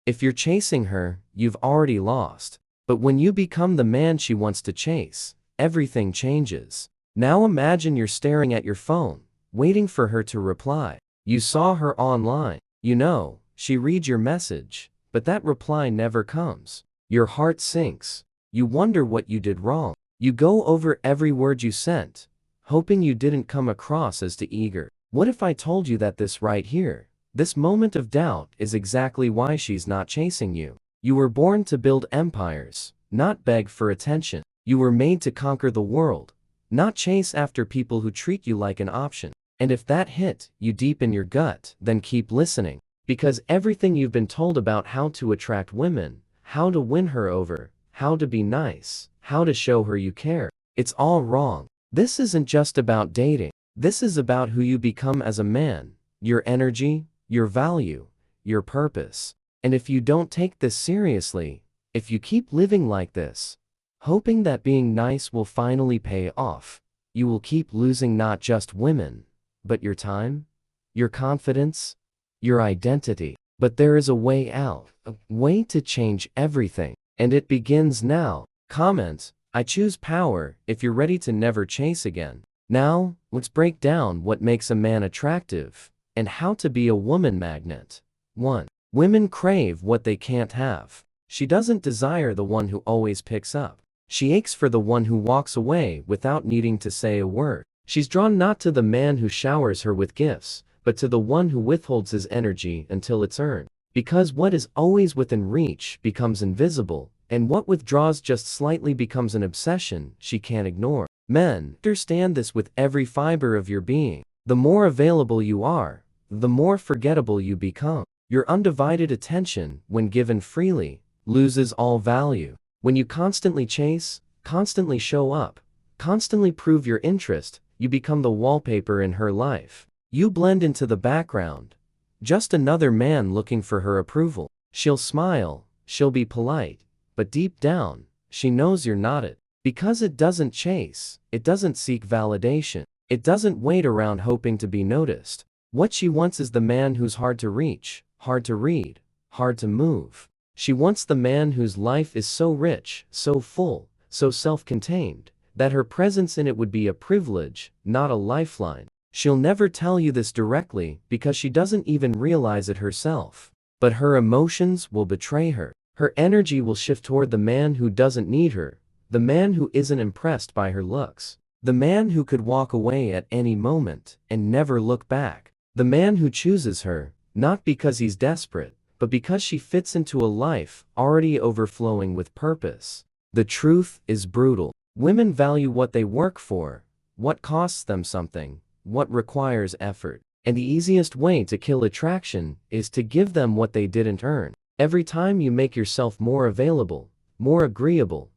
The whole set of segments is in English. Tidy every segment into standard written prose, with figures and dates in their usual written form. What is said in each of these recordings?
If you're chasing her, you've already lost. But when you become the man she wants to chase, everything changes. Now imagine you're staring at your phone, waiting for her to reply. You saw her online. You know, she reads your message, but that reply never comes. Your heart sinks. You wonder what you did wrong. You go over every word you sent, hoping you didn't come across as too eager. What if I told you that this right here, this moment of doubt, is exactly why she's not chasing you? You were born to build empires, not beg for attention. You were made to conquer the world, not chase after people who treat you like an option. And if that hit you deep in your gut, then keep listening. Because everything you've been told about how to attract women, how to win her over, how to be nice, how to show her you care, it's all wrong. This isn't just about dating. This is about who you become as a man, your energy, your value, your purpose. And if you don't take this seriously, if you keep living like this, hoping that being nice will finally pay off, you will keep losing not just women, but your time, your confidence, your identity. But there is a way out, a way to change everything. And it begins now. Comment, I choose power if you're ready to never chase again. Now, let's break down what makes a man attractive and how to be a woman magnet. 1. Women crave what they can't have. She doesn't desire the one who always picks up. She aches for the one who walks away without needing to say a word. She's drawn not to the man who showers her with gifts, but to the one who withholds his energy until it's earned. Because what is always within reach becomes invisible, and what withdraws just slightly becomes an obsession she can't ignore. Men, understand this with every fiber of your being. The more available you are, the more forgettable you become. Your undivided attention, when given freely, loses all value. When you constantly chase, constantly show up, constantly prove your interest, you become the wallpaper in her life. You blend into the background. Just another man looking for her approval. She'll smile, she'll be polite, but deep down, she knows you're not it. Because it doesn't chase, it doesn't seek validation, it doesn't wait around hoping to be noticed. What she wants is the man who's hard to reach, hard to read, hard to move. She wants the man whose life is so rich, so full, so self-contained, that her presence in it would be a privilege, not a lifeline. She'll never tell you this directly because she doesn't even realize it herself. But her emotions will betray her. Her energy will shift toward the man who doesn't need her, the man who isn't impressed by her looks, the man who could walk away at any moment and never look back, the man who chooses her, not because he's desperate, but because she fits into a life already overflowing with purpose. The truth is brutal. Women value what they work for, what costs them something, what requires effort. And the easiest way to kill attraction is to give them what they didn't earn. Every time you make yourself more available, more agreeable,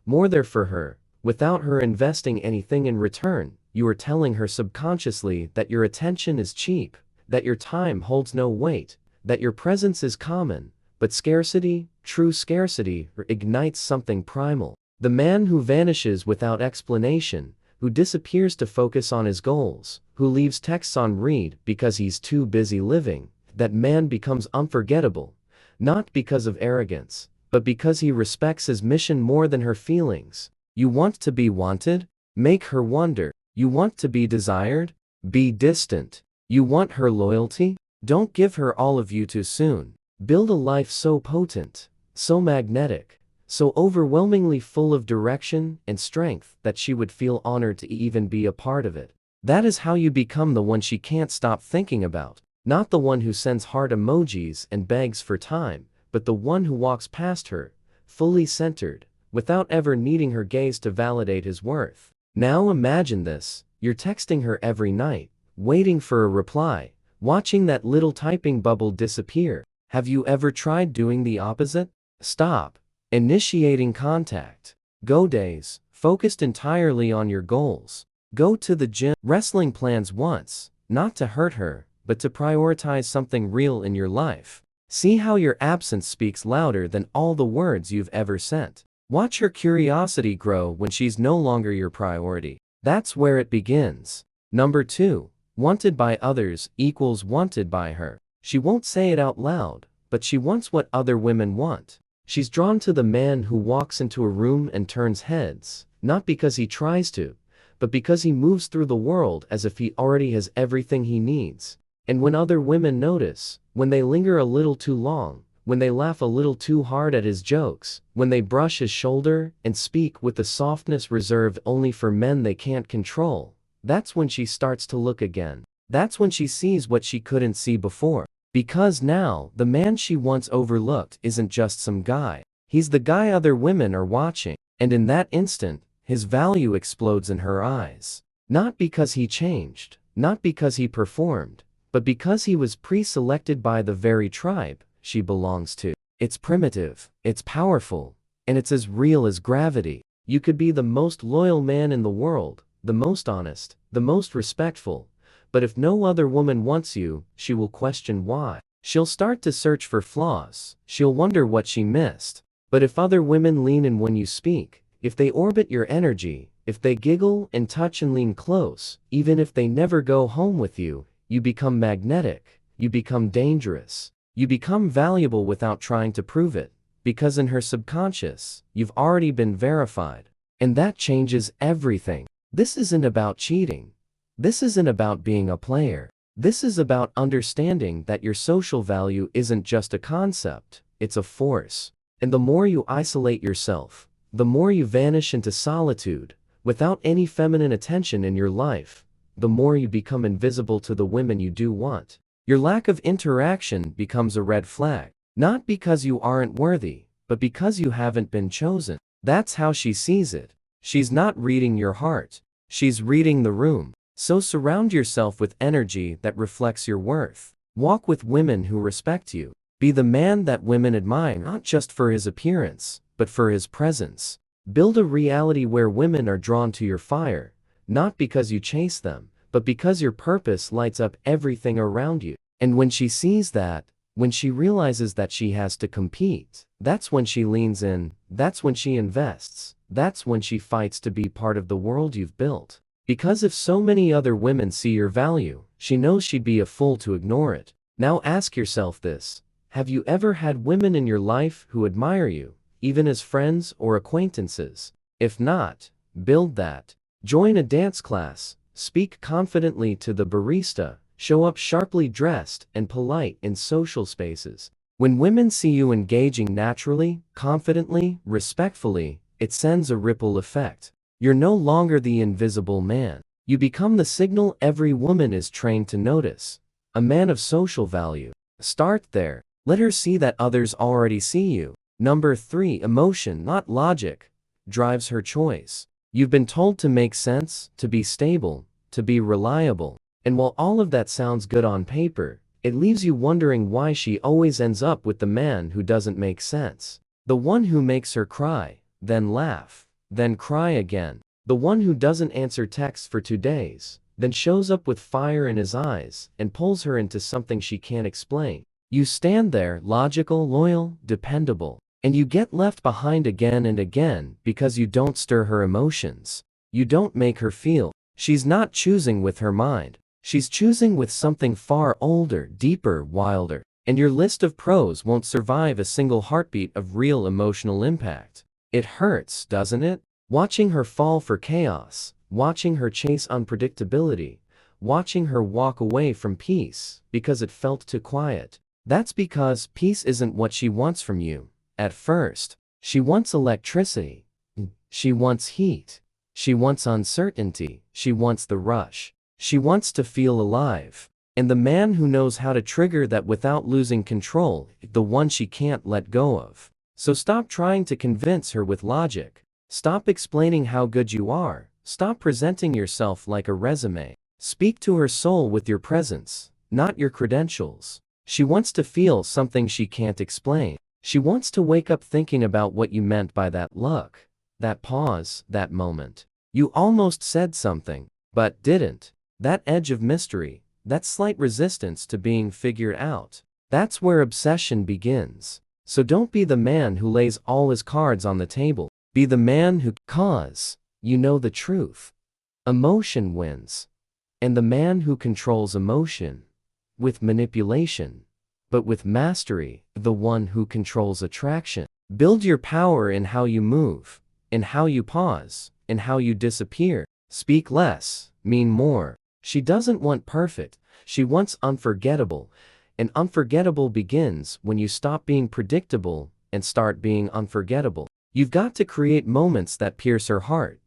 more there for her, without her investing anything in return, you are telling her subconsciously that your attention is cheap, that your time holds no weight, that your presence is common, but scarcity, true scarcity, ignites something primal. The man who vanishes without explanation, who disappears to focus on his goals, who leaves texts on read because he's too busy living, that man becomes unforgettable, not because of arrogance, but because he respects his mission more than her feelings. You want to be wanted? Make her wonder. You want to be desired? Be distant. You want her loyalty? Don't give her all of you too soon. Build a life so potent, so magnetic, so overwhelmingly full of direction and strength that she would feel honored to even be a part of it. That is how you become the one she can't stop thinking about. Not the one who sends heart emojis and begs for time, but the one who walks past her, fully centered, without ever needing her gaze to validate his worth. Now imagine this. You're texting her every night, waiting for a reply, watching that little typing bubble disappear. Have you ever tried doing the opposite? Stop. Initiating contact. Go days, focused entirely on your goals. Go to the gym, wrestling plans once, not to hurt her, but to prioritize something real in your life. See how your absence speaks louder than all the words you've ever sent. Watch her curiosity grow when she's no longer your priority. That's where it begins. Number 2. Wanted by others equals wanted by her. She won't say it out loud, but she wants what other women want. She's drawn to the man who walks into a room and turns heads, not because he tries to, but because he moves through the world as if he already has everything he needs. And when other women notice, when they linger a little too long, when they laugh a little too hard at his jokes, when they brush his shoulder and speak with the softness reserved only for men they can't control, that's when she starts to look again. That's when she sees what she couldn't see before. Because now, the man she once overlooked isn't just some guy. He's the guy other women are watching. And in that instant, his value explodes in her eyes. Not because he changed, not because he performed, but because he was pre-selected by the very tribe she belongs to. It's primitive, it's powerful, and it's as real as gravity. You could be the most loyal man in the world, the most honest, the most respectful, but if no other woman wants you, she will question why. She'll start to search for flaws. She'll wonder what she missed. But if other women lean in when you speak, if they orbit your energy, if they giggle and touch and lean close, even if they never go home with you, you become magnetic, you become dangerous, you become valuable without trying to prove it, because in her subconscious, you've already been verified. And that changes everything. This isn't about cheating. This isn't about being a player. This is about understanding that your social value isn't just a concept, it's a force. And the more you isolate yourself, the more you vanish into solitude, without any feminine attention in your life, the more you become invisible to the women you do want. Your lack of interaction becomes a red flag, not because you aren't worthy, but because you haven't been chosen. That's how she sees it. She's not reading your heart. She's reading the room. So surround yourself with energy that reflects your worth. Walk with women who respect you. Be the man that women admire, not just for his appearance, but for his presence. Build a reality where women are drawn to your fire, not because you chase them, but because your purpose lights up everything around you. And when she sees that, when she realizes that she has to compete, that's when she leans in, that's when she invests, that's when she fights to be part of the world you've built. Because if so many other women see your value, she knows she'd be a fool to ignore it. Now ask yourself this. Have you ever had women in your life who admire you, even as friends or acquaintances? If not, build that. Join a dance class, speak confidently to the barista, show up sharply dressed and polite in social spaces. When women see you engaging naturally, confidently, respectfully, it sends a ripple effect. You're no longer the invisible man. You become the signal every woman is trained to notice. A man of social value. Start there. Let her see that others already see you. Number 3, emotion, not logic, drives her choice. You've been told to make sense, to be stable, to be reliable. And while all of that sounds good on paper, it leaves you wondering why she always ends up with the man who doesn't make sense. The one who makes her cry, then laugh, then cry again. The one who doesn't answer texts for 2 days, then shows up with fire in his eyes and pulls her into something she can't explain. You stand there, logical, loyal, dependable, and you get left behind again and again because you don't stir her emotions. You don't make her feel. She's not choosing with her mind. She's choosing with something far older, deeper, wilder. And your list of pros won't survive a single heartbeat of real emotional impact. It hurts, doesn't it? Watching her fall for chaos, watching her chase unpredictability, watching her walk away from peace because it felt too quiet. That's because peace isn't what she wants from you. At first, she wants electricity. She wants heat. She wants uncertainty. She wants the rush. She wants to feel alive. And the man who knows how to trigger that without losing control, the one she can't let go of. So stop trying to convince her with logic. Stop explaining how good you are. Stop presenting yourself like a resume. Speak to her soul with your presence, not your credentials. She wants to feel something she can't explain. She wants to wake up thinking about what you meant by that look, that pause, that moment. You almost said something, but didn't. That edge of mystery, that slight resistance to being figured out. That's where obsession begins. So don't be the man who lays all his cards on the table. Be the man who, cause you know the truth. Emotion wins. And the man who controls emotion, with manipulation, but with mastery, the one who controls attraction. Build your power in how you move, in how you pause, in how you disappear. Speak less, mean more. She doesn't want perfect, she wants unforgettable. And unforgettable begins when you stop being predictable and start being unforgettable. You've got to create moments that pierce her heart,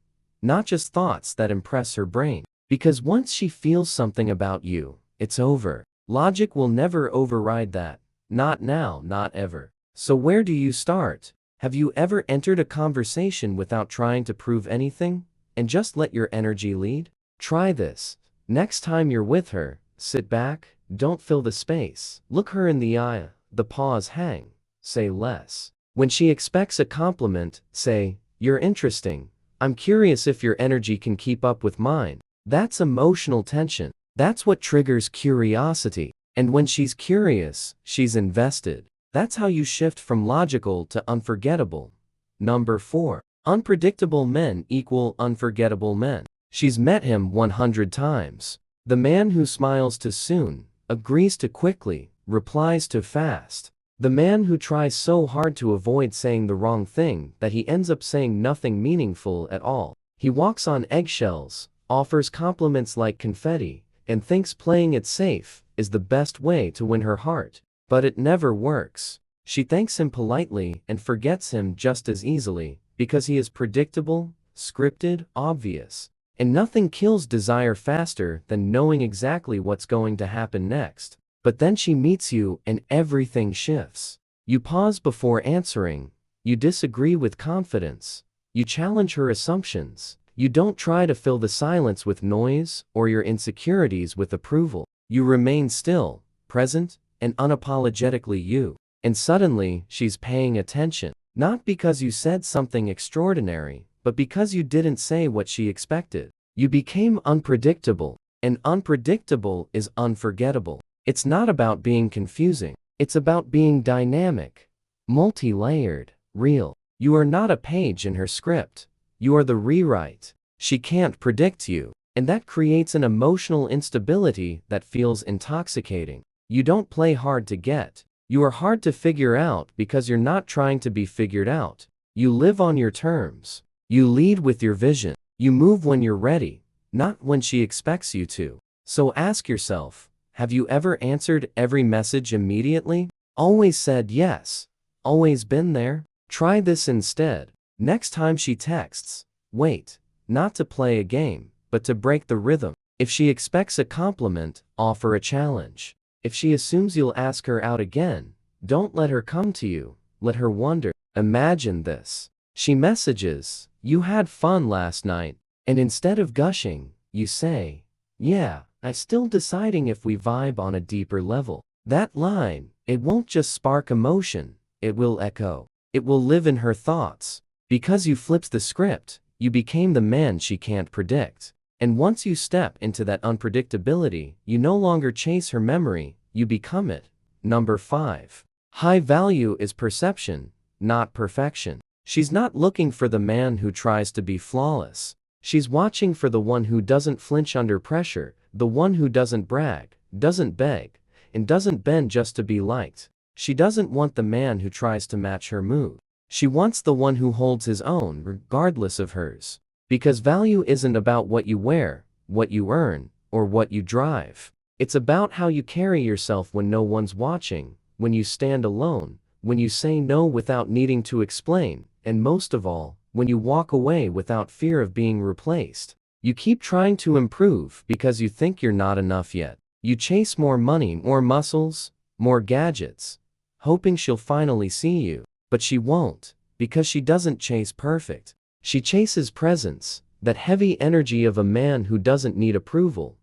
not just thoughts that impress her brain. Because once she feels something about you, it's over. Logic will never override that. Not now, not ever. So where do you start? Have you ever entered a conversation without trying to prove anything, and just let your energy lead? Try this. Next time you're with her, sit back, don't fill the space. Look her in the eye, the pause hang. Say less. When she expects a compliment, say, "You're interesting. I'm curious if your energy can keep up with mine." That's emotional tension. That's what triggers curiosity. And when she's curious, she's invested. That's how you shift from logical to unforgettable. Number 4. Unpredictable men equal unforgettable men. She's met him 100 times. The man who smiles too soon, agrees too quickly, replies too fast. The man who tries so hard to avoid saying the wrong thing that he ends up saying nothing meaningful at all. He walks on eggshells, offers compliments like confetti, and thinks playing it safe is the best way to win her heart. But it never works. She thanks him politely and forgets him just as easily, because he is predictable, scripted, obvious. And nothing kills desire faster than knowing exactly what's going to happen next. But then she meets you and everything shifts. You pause before answering. You disagree with confidence. You challenge her assumptions. You don't try to fill the silence with noise or your insecurities with approval. You remain still, present, and unapologetically you. And suddenly, she's paying attention. Not because you said something extraordinary, but because you didn't say what she expected. You became unpredictable, and unpredictable is unforgettable. It's not about being confusing. It's about being dynamic, multi-layered, real. You are not a page in her script. You are the rewrite. She can't predict you, and that creates an emotional instability that feels intoxicating. You don't play hard to get. You are hard to figure out because you're not trying to be figured out. You live on your terms. You lead with your vision. You move when you're ready, not when she expects you to. So ask yourself, have you ever answered every message immediately? Always said yes? Always been there? Try this instead. Next time she texts, wait, not to play a game, but to break the rhythm. If she expects a compliment, offer a challenge. If she assumes you'll ask her out again, don't let her come to you, let her wonder. Imagine this. She messages, "You had fun last night," and instead of gushing, you say, "Yeah, I'm still deciding if we vibe on a deeper level." That line, it won't just spark emotion, it will echo. It will live in her thoughts. Because you flipped the script, you became the man she can't predict. And once you step into that unpredictability, you no longer chase her memory, you become it. Number 5. High value is perception, not perfection. She's not looking for the man who tries to be flawless. She's watching for the one who doesn't flinch under pressure, the one who doesn't brag, doesn't beg, and doesn't bend just to be liked. She doesn't want the man who tries to match her mood. She wants the one who holds his own regardless of hers. Because value isn't about what you wear, what you earn, or what you drive. It's about how you carry yourself when no one's watching, when you stand alone, when you say no without needing to explain, and most of all, when you walk away without fear of being replaced. You keep trying to improve because you think you're not enough yet. You chase more money, more muscles, more gadgets, hoping she'll finally see you. But she won't, because she doesn't chase perfect. She chases presence, that heavy energy of a man who doesn't need approval,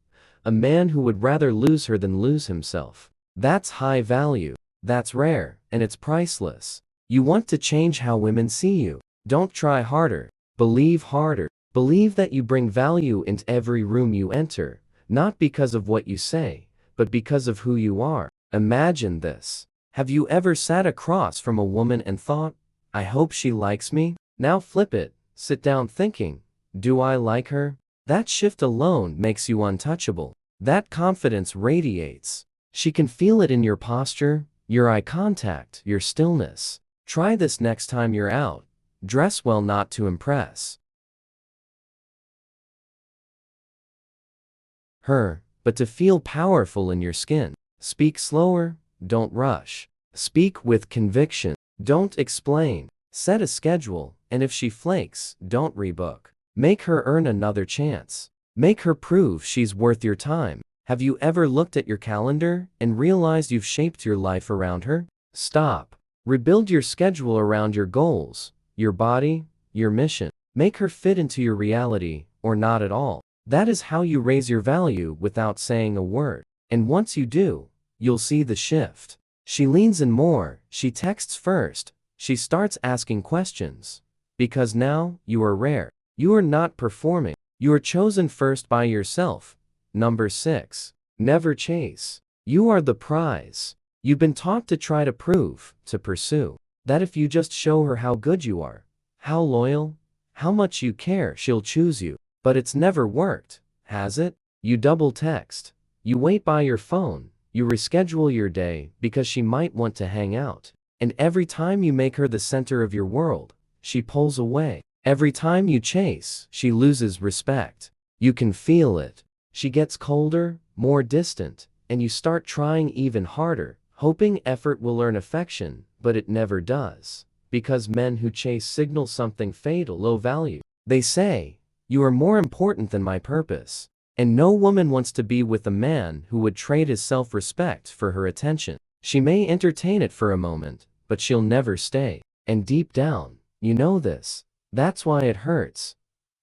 a man who would rather lose her than lose himself. That's high value. That's rare, and it's priceless. You want to change how women see you. Don't try harder. Believe harder. Believe that you bring value into every room you enter, not because of what you say, but because of who you are. Imagine this. Have you ever sat across from a woman and thought, "I hope she likes me"? Now flip it. Sit down thinking, "Do I like her?" That shift alone makes you untouchable. That confidence radiates. She can feel it in your posture, your eye contact, your stillness. Try this next time you're out. Dress well not to impress her, but to feel powerful in your skin. Speak slower, don't rush. Speak with conviction, don't explain. Set a schedule, and if she flakes, don't rebook. Make her earn another chance. Make her prove she's worth your time. Have you ever looked at your calendar and realized you've shaped your life around her? Stop. Rebuild your schedule around your goals, your body, your mission. Make her fit into your reality, or not at all. That is how you raise your value without saying a word. And once you do, you'll see the shift. She leans in more, she texts first, she starts asking questions. Because now, you are rare. You are not performing. You are chosen first by yourself. Number 6. Never chase. You are the prize. You've been taught to try to prove, to pursue. That if you just show her how good you are, how loyal, how much you care, she'll choose you. But it's never worked, has it? You double text. You wait by your phone. You reschedule your day because she might want to hang out. And every time you make her the center of your world, she pulls away. Every time you chase, she loses respect. You can feel it. She gets colder, more distant, and you start trying even harder, hoping effort will earn affection, but it never does. Because men who chase signal something fatal, low value. They say, "You are more important than my purpose." And no woman wants to be with a man who would trade his self-respect for her attention. She may entertain it for a moment, but she'll never stay. And deep down, you know this. That's why it hurts.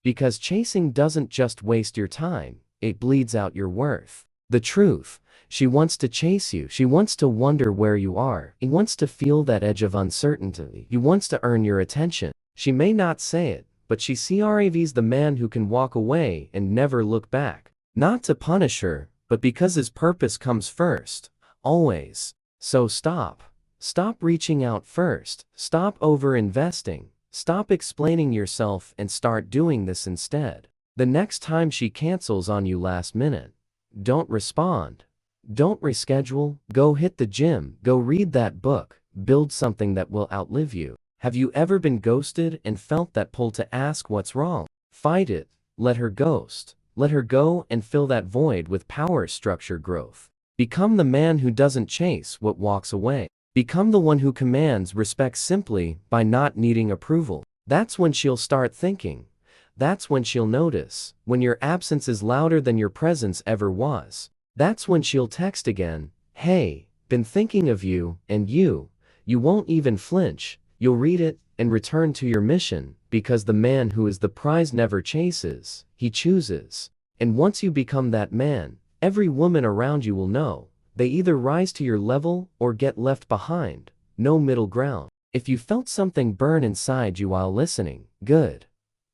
Because chasing doesn't just waste your time, it bleeds out your worth. The truth, she wants to chase you. She wants to wonder where you are. She wants to feel that edge of uncertainty. She wants to earn your attention. She may not say it, but she craves the man who can walk away and never look back. Not to punish her, but because his purpose comes first. Always. So stop. Stop reaching out first. Stop over-investing. Stop explaining yourself and start doing this instead. The next time she cancels on you last minute, don't respond. Don't reschedule. Go hit the gym. Go read that book. Build something that will outlive you. Have you ever been ghosted and felt that pull to ask what's wrong? Fight it. Let her ghost. Let her go and fill that void with power, structure, growth. Become the man who doesn't chase what walks away. Become the one who commands respect simply by not needing approval. That's when she'll start thinking. That's when she'll notice, when your absence is louder than your presence ever was. That's when she'll text again, "Hey, been thinking of you," and you won't even flinch. You'll read it and return to your mission, because the man who is the prize never chases, he chooses. And once you become that man, every woman around you will know. They either rise to your level or get left behind. No middle ground. If you felt something burn inside you while listening, good.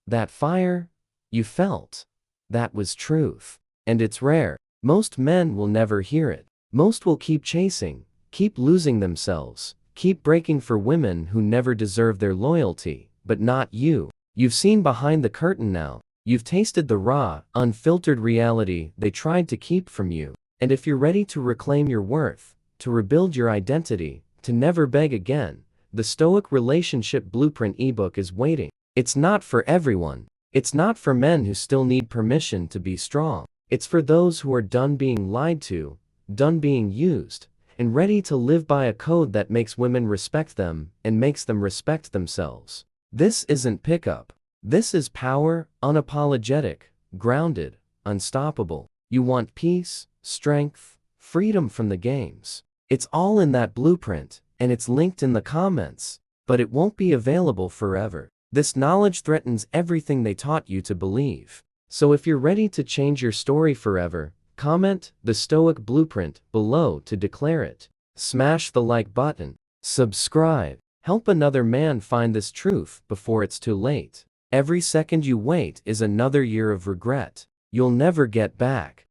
That fire you felt, that was truth. And it's rare. Most men will never hear it. Most will keep chasing, keep losing themselves, keep breaking for women who never deserve their loyalty, but not you. You've seen behind the curtain now. You've tasted the raw, unfiltered reality they tried to keep from you. And if you're ready to reclaim your worth, to rebuild your identity, to never beg again, the Stoic Relationship Blueprint ebook is waiting. It's not for everyone. It's not for men who still need permission to be strong. It's for those who are done being lied to, done being used, and ready to live by a code that makes women respect them and makes them respect themselves. This isn't pickup. This is power, unapologetic, grounded, unstoppable. You want peace, strength, freedom from the games. It's all in that blueprint, and it's linked in the comments, but it won't be available forever. This knowledge threatens everything they taught you to believe. So if you're ready to change your story forever, comment the Stoic Blueprint below to declare it. Smash the like button. Subscribe. Help another man find this truth before it's too late. Every second you wait is another year of regret you'll never get back.